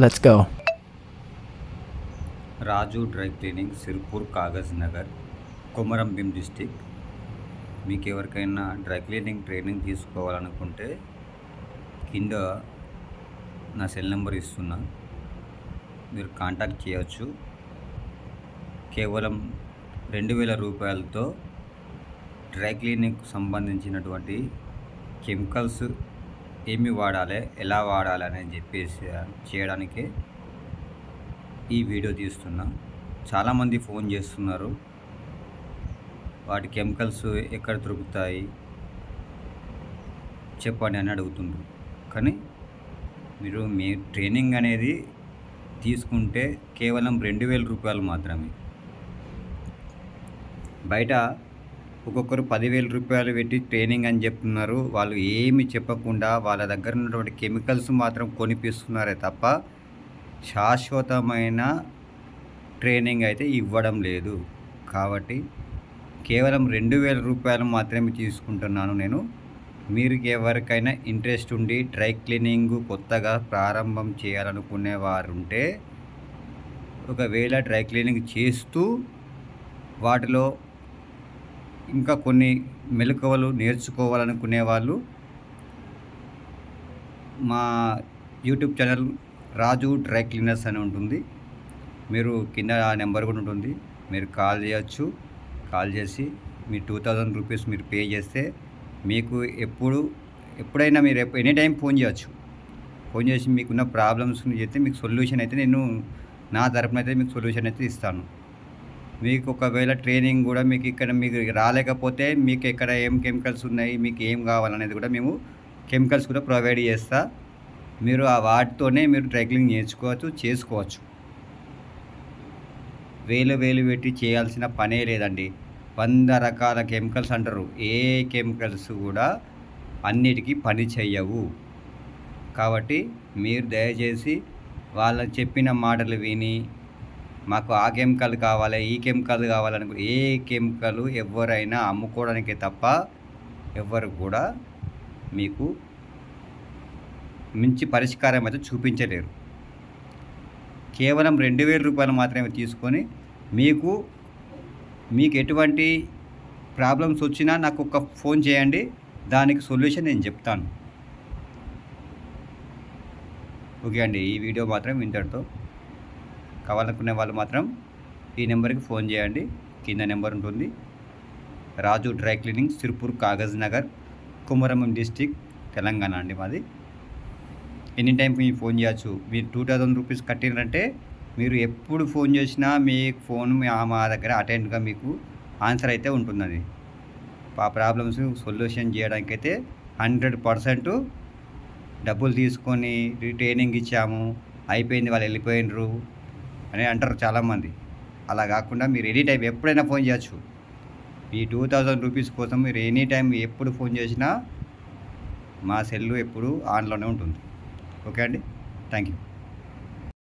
Let's go. Raju dry cleaning Sirpur Kagaz Nagar Komaram Bheem district. మీకు ఎవరికైనా dry cleaning training తీసుకోవాలనుకుంటే కింద నా సెల్ నెంబర్ ఇస్తున్నా, మీరు కాంటాక్ట్ చేయవచ్చు. కేవలం 2,000 రూపాయలతో డ్రై క్లీనింగ్కు సంబంధించినటువంటి కెమికల్స్ ఏమి వాడాలి, ఎలా వాడాలి అని చెప్పేసి చేయడానికే ఈ వీడియో తీస్తున్నా. చాలామంది ఫోన్ చేస్తున్నారు, వాటి కెమికల్స్ ఎక్కడ దొరుకుతాయి చెప్పండి అని అడుగుతుండ్రు. కానీ మీరు మీ ట్రైనింగ్ అనేది తీసుకుంటే కేవలం 2,000 రూపాయలు మాత్రమే. బయట ఒక్కొక్కరు 10,000 రూపాయలు పెట్టి ట్రైనింగ్ అని చెప్తున్నారు. వాళ్ళు ఏమి చెప్పకుండా వాళ్ళ దగ్గర ఉన్నటువంటి కెమికల్స్ మాత్రం కొనిపిస్తున్నారే తప్ప శాశ్వతమైన ట్రైనింగ్ అయితే ఇవ్వడం లేదు. కాబట్టి కేవలం 2,000 రూపాయలు మాత్రమే తీసుకుంటున్నాను నేను. మీరు ఎవరికైనా ఇంట్రెస్ట్ ఉండి డ్రై క్లీనింగ్ కొత్తగా ప్రారంభం చేయాలనుకునేవారుంటే, ఒకవేళ డ్రై క్లీనింగ్ చేస్తూ వాటిలో ఇంకా కొన్ని మెలకువలు నేర్చుకోవాలనుకునే వాళ్ళు మా యూట్యూబ్ ఛానల్ రాజు డ్రై క్లీనర్స్ అని ఉంటుంది. మీరు కింద ఆ నెంబర్ కూడా ఉంటుంది, మీరు కాల్ చేయొచ్చు. కాల్ చేసి మీ 2,000 రూపీస్ మీరు పే చేస్తే మీకు ఎప్పుడైనా మీరు ఎనీ టైం ఫోన్ చేయొచ్చు. ఫోన్ చేసి మీకున్న ప్రాబ్లమ్స్ని చెప్తే మీకు సొల్యూషన్ అయితే నేను నా తరపున అయితే మీకు సొల్యూషన్ అయితే ఇస్తాను. మీకు ఒకవేళ ట్రైనింగ్ కూడా మీకు ఇక్కడ మీకు రాలేకపోతే మీకు ఎక్కడ ఏం కెమికల్స్ ఉన్నాయి, మీకు ఏం కావాలనేది కూడా మేము కెమికల్స్ కూడా ప్రొవైడ్ చేస్తా. మీరు ఆ వాటితోనే మీరు డ్రై క్లీనింగ్ నేర్చుకోవచ్చు, చేసుకోవచ్చు. వేలు పెట్టి చేయాల్సిన పనే లేదండి. 100 రకాల కెమికల్స్ అంటారు. ఏ కెమికల్స్ కూడా అన్నిటికీ పని చెయ్యవు. కాబట్టి మీరు దయచేసి వాళ్ళు చెప్పిన మాటలు విని మాకు ఆ కెమికల్ కావాలి, ఈ కెమికల్ కావాలనుకో, ఏ కెమికల్ ఎవరైనా అమ్ముకోవడానికే తప్ప ఎవ్వరు కూడా మీకు మంచి పరిష్కారం అయితే చూపించలేరు. కేవలం 2,000 రూపాయలు మాత్రమే తీసుకొని మీకు ఎటువంటి ప్రాబ్లమ్స్ వచ్చినా నాకు ఒక ఫోన్ చేయండి, దానికి సొల్యూషన్ నేను చెప్తాను. ఓకే అండి, ఈ వీడియో మాత్రం ఇంతటితో. కావాలనుకునే వాళ్ళు మాత్రం ఈ నెంబర్కి ఫోన్ చేయండి. కింద నెంబర్ ఉంటుంది. Raju dry cleaning Sirpur Kagaz Nagar Komaram district Telangana అండి మాది. ఎనీ టైం మీరు ఫోన్ చేయొచ్చు. మీరు 2,000 రూపీస్ కట్టినారంటే మీరు ఎప్పుడు ఫోన్ చేసినా మీ ఫోన్ మా దగ్గర అటెండ్గా మీకు ఆన్సర్ అయితే ఉంటుందండి. ఆ ప్రాబ్లమ్స్ సొల్యూషన్ చేయడానికైతే 100% డబ్బులు తీసుకొని ట్రైనింగ్ ఇచ్చాము, అయిపోయింది, వాళ్ళు వెళ్ళిపోయినరు అని అంటారు చాలామంది. అలా కాకుండా మీరు ఎనీ టైం ఎప్పుడైనా ఫోన్ చేయొచ్చు. ఈ 2,000 రూపీస్ కోసం మీరు ఎనీ టైం ఎప్పుడు ఫోన్ చేసినా మా సెల్లు ఎప్పుడు ఆన్లోనే ఉంటుంది. ఓకే అండి, థ్యాంక్ యూ.